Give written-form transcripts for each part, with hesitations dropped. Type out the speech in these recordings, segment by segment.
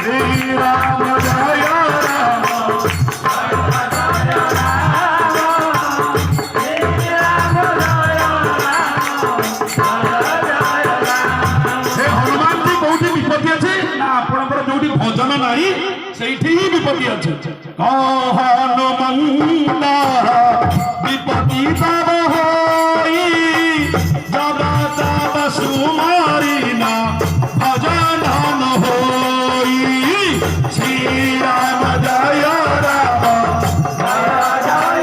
श्री राम जय राम हनुमान जी कौटी विपत्ति अच्छे ना आपंकर जो भजन नाई से ही विपत्ति अच्छे हनुमंता विपत्ति तब होई जगत सुमारी ना भजन न होई श्री राम जय राम जय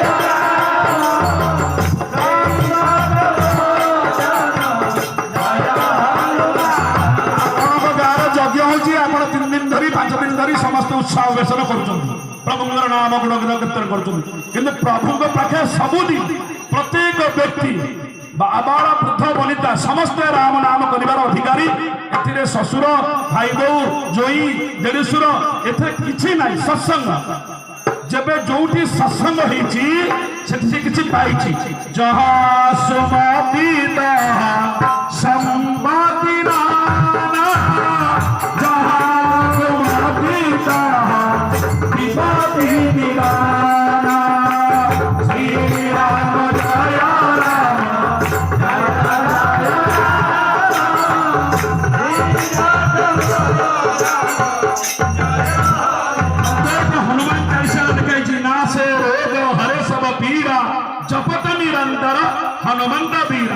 यज्ञ होती आप 3 दिन धरी 5 दिन धरी समस्त उत्साह वेशन कर प्रभुंर नाम गुण कीर्तन कर प्रभु पाखे सबुदिन प्रत्येक व्यक्ति आबाल वृद्ध बनिता समस्ते राम नाम कर अधिकारी ए ससुर भाई बो जोई देशुर एथे किछि ना सत्संग जब जोटी सत्संग होती पाई जहाँ सुमति संपत्ति हनुमान चालीसा लिखाई ना से रोग हरे सब पीड़ा जपत निरंतर हनुमंत वीर